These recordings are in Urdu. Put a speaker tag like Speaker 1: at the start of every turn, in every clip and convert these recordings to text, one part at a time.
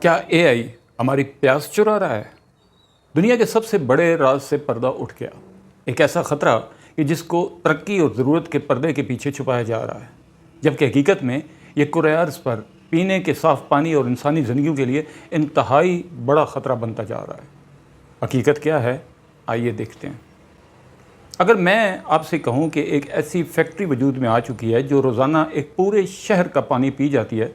Speaker 1: کیا اے آئی ہماری پیاس چرا رہا ہے؟ دنیا کے سب سے بڑے راز سے پردہ اٹھ گیا۔ ایک ایسا خطرہ کہ جس کو ترقی اور ضرورت کے پردے کے پیچھے چھپایا جا رہا ہے، جبکہ حقیقت میں یہ کرۂ ارض پر پینے کے صاف پانی اور انسانی زندگیوں کے لیے انتہائی بڑا خطرہ بنتا جا رہا ہے۔ حقیقت کیا ہے؟ آئیے دیکھتے ہیں۔ اگر میں آپ سے کہوں کہ ایک ایسی فیکٹری وجود میں آ چکی ہے جو روزانہ ایک پورے شہر کا پانی پی جاتی ہے،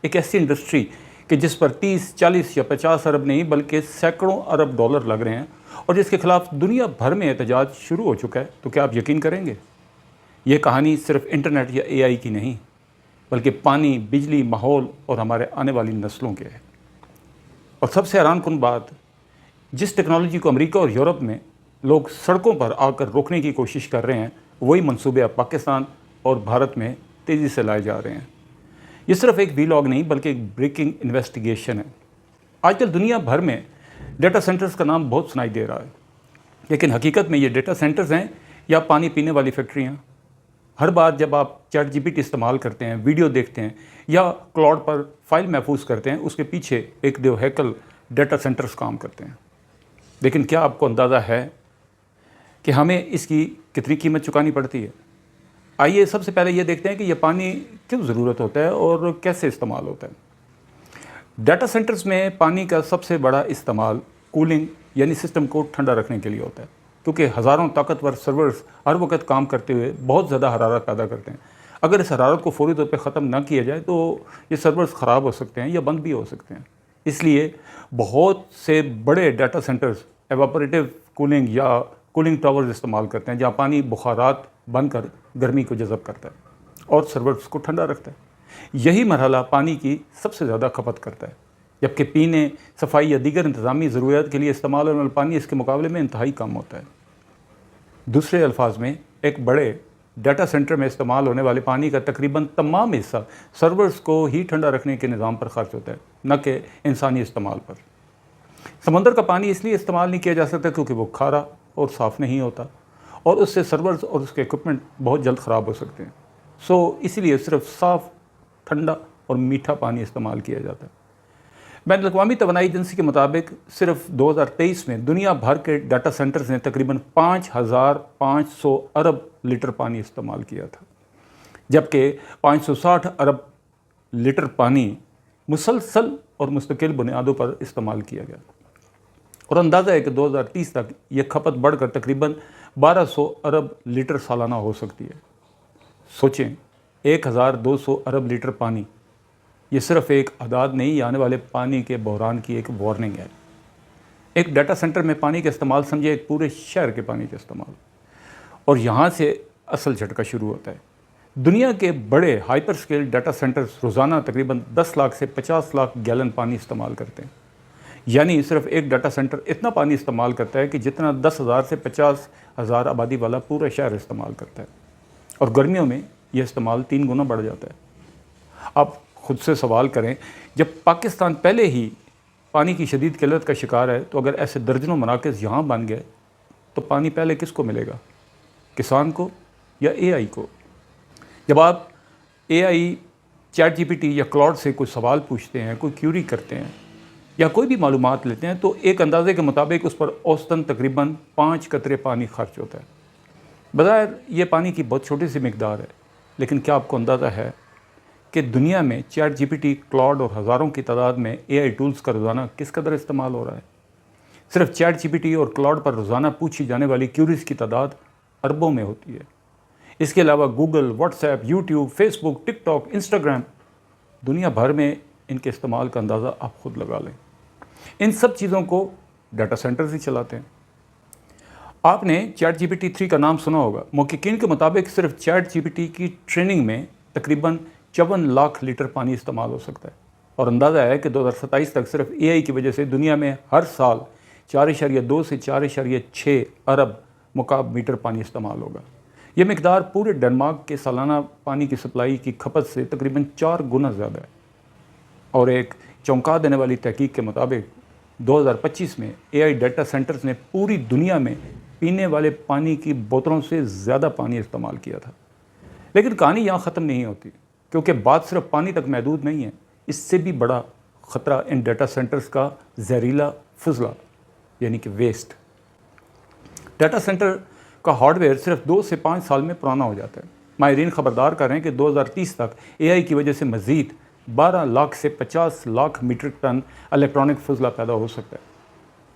Speaker 1: ایک ایسی انڈسٹری کہ جس پر 30، 40 یا 50 ارب نہیں بلکہ سینکڑوں ارب ڈالر لگ رہے ہیں اور جس کے خلاف دنیا بھر میں احتجاج شروع ہو چکا ہے، تو کیا آپ یقین کریں گے؟ یہ کہانی صرف انٹرنیٹ یا اے آئی کی نہیں، بلکہ پانی، بجلی، ماحول اور ہمارے آنے والی نسلوں کے ہے۔ اور سب سے حیران کن بات، جس ٹیکنالوجی کو امریکہ اور یورپ میں لوگ سڑکوں پر آ کر روکنے کی کوشش کر رہے ہیں، وہی منصوبے اب پاکستان اور بھارت میں تیزی سے لائے جا رہے ہیں۔ یہ صرف ایک ویلاگ نہیں بلکہ ایک بریکنگ انویسٹیگیشن ہے۔ آج کل دنیا بھر میں ڈیٹا سینٹرز کا نام بہت سنائی دے رہا ہے، لیکن حقیقت میں یہ ڈیٹا سینٹرز ہیں یا پانی پینے والی فیکٹریاں؟ ہر بار جب آپ چیٹ جی پی ٹی استعمال کرتے ہیں، ویڈیو دیکھتے ہیں یا کلاؤڈ پر فائل محفوظ کرتے ہیں، اس کے پیچھے ایک دیو ہیکل ڈیٹا سینٹرز کام کرتے ہیں۔ لیکن کیا آپ کو اندازہ ہے کہ ہمیں اس کی کتنی قیمت چکانی پڑتی ہے؟ آئیے سب سے پہلے یہ دیکھتے ہیں کہ یہ پانی کیوں ضرورت ہوتا ہے اور کیسے استعمال ہوتا ہے۔ ڈیٹا سینٹرز میں پانی کا سب سے بڑا استعمال کولنگ یعنی سسٹم کو ٹھنڈا رکھنے کے لیے ہوتا ہے، کیونکہ ہزاروں طاقتور سرورز ہر وقت کام کرتے ہوئے بہت زیادہ حرارت پیدا کرتے ہیں۔ اگر اس حرارت کو فوری طور پہ ختم نہ کیا جائے تو یہ سرورز خراب ہو سکتے ہیں یا بند بھی ہو سکتے ہیں۔ اس لیے بہت سے بڑے ڈیٹا سینٹرز ایواپوریٹو کولنگ یا کولنگ ٹاورز استعمال کرتے ہیں، جہاں پانی بخارات بن کر گرمی کو جذب کرتا ہے اور سرورز کو ٹھنڈا رکھتا ہے۔ یہی مرحلہ پانی کی سب سے زیادہ کھپت کرتا ہے، جبکہ پینے، صفائی یا دیگر انتظامی ضروریات کے لیے استعمال ہونے والا پانی اس کے مقابلے میں انتہائی کم ہوتا ہے۔ دوسرے الفاظ میں، ایک بڑے ڈیٹا سینٹر میں استعمال ہونے والے پانی کا تقریباً تمام حصہ سرورز کو ہی ٹھنڈا رکھنے کے نظام پر خرچ ہوتا ہے، نہ کہ انسانی استعمال پر۔ سمندر کا پانی اس لیے استعمال نہیں کیا جا سکتا کیونکہ وہ کھارا اور صاف نہیں ہوتا، اور اس سے سرورز اور اس کے اکوپمنٹ بہت جلد خراب ہو سکتے ہیں۔ اسی لیے صرف صاف، ٹھنڈا اور میٹھا پانی استعمال کیا جاتا ہے۔ بین الاقوامی توانائی ایجنسی کے مطابق صرف 2023 میں دنیا بھر کے ڈیٹا سینٹرز نے تقریباً 5500 ارب لیٹر پانی استعمال کیا تھا، جبکہ 560 ارب لیٹر پانی مسلسل اور مستقل بنیادوں پر استعمال کیا گیا، اور اندازہ ہے کہ 2030 تک یہ کھپت بڑھ کر تقریباً 1200 ارب لیٹر سالانہ ہو سکتی ہے۔ سوچیں، 1200 ارب لیٹر پانی، یہ صرف ایک اعداد نہیں، یہ آنے والے پانی کے بحران کی ایک وارننگ ہے۔ ایک ڈیٹا سینٹر میں پانی کا استعمال سمجھے ایک پورے شہر کے پانی کا استعمال، اور یہاں سے اصل جھٹکا شروع ہوتا ہے۔ دنیا کے بڑے ہائپر سکیل ڈیٹا سینٹرز روزانہ تقریباً 10 لاکھ سے 50 لاکھ گیلن پانی استعمال کرتے ہیں، یعنی صرف ایک ڈیٹا سینٹر اتنا پانی استعمال کرتا ہے کہ جتنا 10,000 سے 50,000 آبادی والا پورا شہر استعمال کرتا ہے، اور گرمیوں میں یہ استعمال 3 گنا بڑھ جاتا ہے۔ آپ خود سے سوال کریں، جب پاکستان پہلے ہی پانی کی شدید قلت کا شکار ہے، تو اگر ایسے درجنوں مراکز یہاں بن گئے تو پانی پہلے کس کو ملے گا؟ کسان کو یا اے آئی کو؟ جب آپ اے آئی، چیٹ جی پی ٹی یا کلاؤڈ سے کوئی سوال پوچھتے ہیں، کوئی کیوری کرتے ہیں یا کوئی بھی معلومات لیتے ہیں، تو ایک اندازے کے مطابق اس پر اوسطاً تقریباً 5 قطرے پانی خرچ ہوتا ہے۔ بظاہر یہ پانی کی بہت چھوٹی سی مقدار ہے، لیکن کیا آپ کو اندازہ ہے کہ دنیا میں chat G P T, Claude اور ہزاروں کی تعداد میں اے آئی ٹولز کا روزانہ کس قدر استعمال ہو رہا ہے؟ صرف چیٹ جی پی ٹی اور کلاؤڈ پر روزانہ پوچھی جانے والی کیوریز کی تعداد اربوں میں ہوتی ہے۔ اس کے علاوہ Google, WhatsApp, YouTube, Facebook, TikTok, Instagram, دنیا بھر میں ان کے استعمال کا اندازہ آپ خود لگا لیں۔ ان سب چیزوں کو ڈیٹا سینٹرز ہی چلاتے ہیں۔ آپ نے چیٹ جی پی ٹی 3 کا نام سنا ہوگا۔ محققین کے مطابق صرف چیٹ جی پی ٹی کی ٹریننگ میں تقریباً 54 لاکھ لیٹر پانی استعمال ہو سکتا ہے، اور اندازہ ہے کہ 2027 تک صرف اے آئی کی وجہ سے دنیا میں ہر سال 4.2 سے 4.6 ارب مکعب میٹر پانی استعمال ہوگا۔ یہ مقدار پورے ڈنمارک کے سالانہ پانی کی سپلائی کی کھپت سے تقریباً 4 گنا زیادہ ہے، اور ایک چونکا دینے والی تحقیق کے مطابق 2025 میں اے آئی ڈیٹا سینٹرز نے پوری دنیا میں پینے والے پانی کی بوتلوں سے زیادہ پانی استعمال کیا تھا۔ لیکن کہانی یہاں ختم نہیں ہوتی، کیونکہ بات صرف پانی تک محدود نہیں ہے، اس سے بھی بڑا خطرہ ان ڈیٹا سینٹرز کا زہریلا فضلہ یعنی کہ ویسٹ۔ ڈیٹا سینٹر کا ہارڈ ویئر صرف 2 سے 5 سال میں پرانا ہو جاتا ہے۔ ماہرین خبردار کر رہے ہیں کہ 2030 تک AI کی وجہ سے مزید 12 لاکھ سے 50 لاکھ میٹرک ٹن الیکٹرانک فضلہ پیدا ہو سکتا ہے۔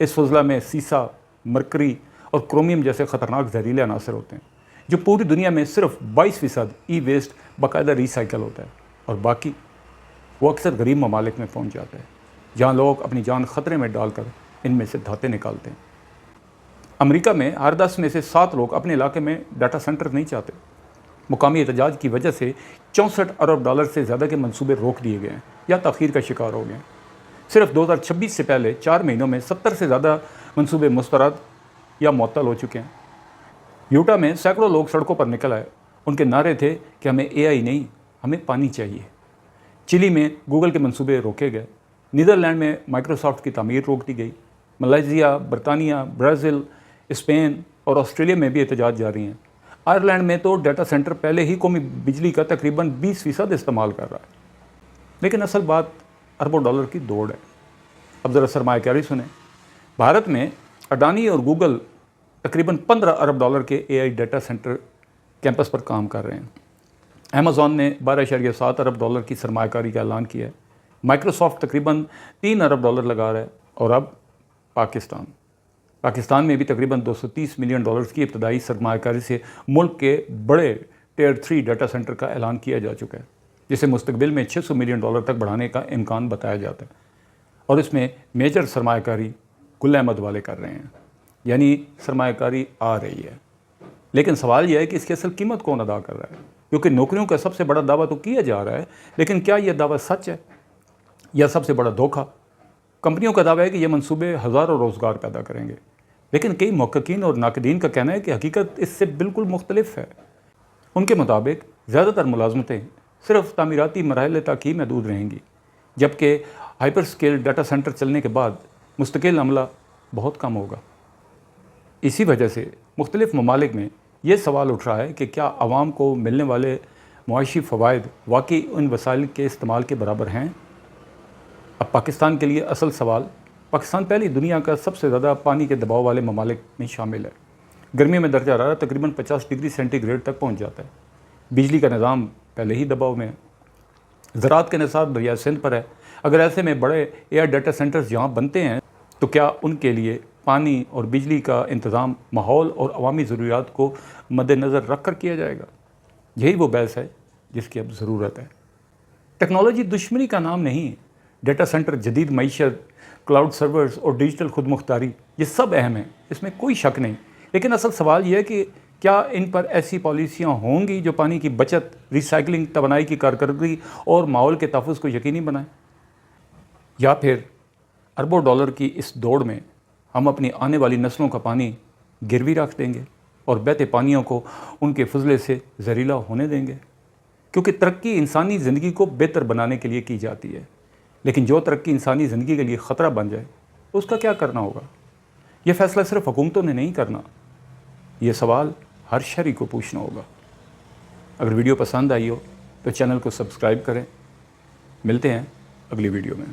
Speaker 1: اس فضلہ میں سیسا، مرکری اور کرومیم جیسے خطرناک زہریلے عناصر ہوتے ہیں، جو پوری دنیا میں صرف 22% ای ویسٹ باقاعدہ ریسائیکل ہوتا ہے، اور باقی وہ اکثر غریب ممالک میں پہنچ جاتا ہے، جہاں لوگ اپنی جان خطرے میں ڈال کر ان میں سے دھاتیں نکالتے ہیں۔ امریکہ میں ہر 10 میں سے 7 لوگ اپنے علاقے میں ڈیٹا سینٹر نہیں چاہتے۔ مقامی احتجاج کی وجہ سے 64 ارب ڈالر سے زیادہ کے منصوبے روک دیے گئے ہیں یا تاخیر کا شکار ہو گئے ہیں۔ صرف 2026 سے پہلے 4 مہینوں میں 70 سے زیادہ منصوبے مسترد یا معطل ہو چکے ہیں۔ یوٹا میں سینکڑوں لوگ سڑکوں پر نکل آئے۔ ان کے نعرے تھے کہ ہمیں AI نہیں، ہمیں پانی چاہیے۔ چلی میں گوگل کے منصوبے روکے گئے۔ نیدرلینڈ میں مائکروسافٹ کی تعمیر روک دی گئی۔ ملائیشیا، برطانیہ، برازیل، اسپین اور آسٹریلیا میں بھی احتجاج جاری ہیں۔ آئرلینڈ میں تو ڈیٹا سینٹر پہلے ہی قومی بجلی کا تقریباً 20% استعمال کر رہا ہے۔ لیکن اصل بات اربوں ڈالر کی دوڑ ہے۔ اب ذرا سرمایہ کاری سنیں۔ بھارت میں اڈانی اور گوگل تقریباً 15 ارب ڈالر کے AI ڈیٹا سینٹر کیمپس پر کام کر رہے ہیں۔ امیزون نے 12.7 ارب ڈالر کی سرمایہ کاری کا اعلان کیا ہے۔ مائکروسافٹ تقریباً 3 ارب ڈالر لگا رہا ہے، اور اب پاکستان میں بھی تقریباً 230 ملین ڈالرز کی ابتدائی سرمایہ کاری سے ملک کے بڑے ٹیئر 3 ڈیٹا سینٹر کا اعلان کیا جا چکا ہے، جسے مستقبل میں 600 ملین ڈالر تک بڑھانے کا امکان بتایا جاتا ہے، اور اس میں میجر سرمایہ کاری گل احمد والے کر رہے ہیں، یعنی سرمایہ کاری آ رہی ہے۔ لیکن سوال یہ ہے کہ اس کی اصل قیمت کون ادا کر رہا ہے؟ کیونکہ نوکریوں کا سب سے بڑا دعویٰ تو کیا جا رہا ہے، لیکن کیا یہ دعویٰ سچ ہے یا سب سے بڑا دھوکہ؟ کمپنیوں کا دعویٰ ہے کہ یہ منصوبے ہزاروں روزگار پیدا کریں گے، لیکن کئی محققین اور ناقدین کا کہنا ہے کہ حقیقت اس سے بالکل مختلف ہے۔ ان کے مطابق زیادہ تر ملازمتیں صرف تعمیراتی مراحل تک ہی محدود رہیں گی، جبکہ ہائپر اسکیل ڈیٹا سینٹر چلنے کے بعد مستقل عملہ بہت کم ہوگا۔ اسی وجہ سے مختلف ممالک میں یہ سوال اٹھ رہا ہے کہ کیا عوام کو ملنے والے معاشی فوائد واقعی ان وسائل کے استعمال کے برابر ہیں؟ اب پاکستان کے لیے اصل سوال، پاکستان پہلی دنیا کا سب سے زیادہ پانی کے دباؤ والے ممالک میں شامل ہے۔ گرمی میں درجہ حرارت تقریباً 50 ڈگری سینٹی گریڈ تک پہنچ جاتا ہے۔ بجلی کا نظام پہلے ہی دباؤ میں ہے۔ زراعت کا نصاب دریائے سندھ پر ہے۔ اگر ایسے میں بڑے AI ڈیٹا سینٹرز یہاں بنتے ہیں تو کیا ان کے لیے پانی اور بجلی کا انتظام ماحول اور عوامی ضروریات کو مد نظر رکھ کر کیا جائے گا؟ یہی وہ بحث ہے جس کی اب ضرورت ہے۔ ٹیکنالوجی دشمنی کا نام نہیں۔ ڈیٹا سینٹر، جدید معیشت، کلاؤڈ سرورز اور ڈیجیٹل خود مختاری، یہ سب اہم ہیں، اس میں کوئی شک نہیں۔ لیکن اصل سوال یہ ہے کہ کیا ان پر ایسی پالیسیاں ہوں گی جو پانی کی بچت، ریسائکلنگ، توانائی کی کارکردگی اور ماحول کے تحفظ کو یقینی بنائیں؟ یا پھر اربوں ڈالر کی اس دوڑ میں ہم اپنی آنے والی نسلوں کا پانی گروی رکھ دیں گے اور بہتے پانیوں کو ان کے فضلے سے زہریلا ہونے دیں گے؟ کیونکہ ترقی انسانی زندگی کو بہتر بنانے کے لیے کی جاتی ہے، لیکن جو ترقی انسانی زندگی کے لیے خطرہ بن جائے اس کا کیا کرنا ہوگا؟ یہ فیصلہ صرف حکومتوں نے نہیں کرنا، یہ سوال ہر شہری کو پوچھنا ہوگا۔ اگر ویڈیو پسند آئی ہو تو چینل کو سبسکرائب کریں۔ ملتے ہیں اگلی ویڈیو میں۔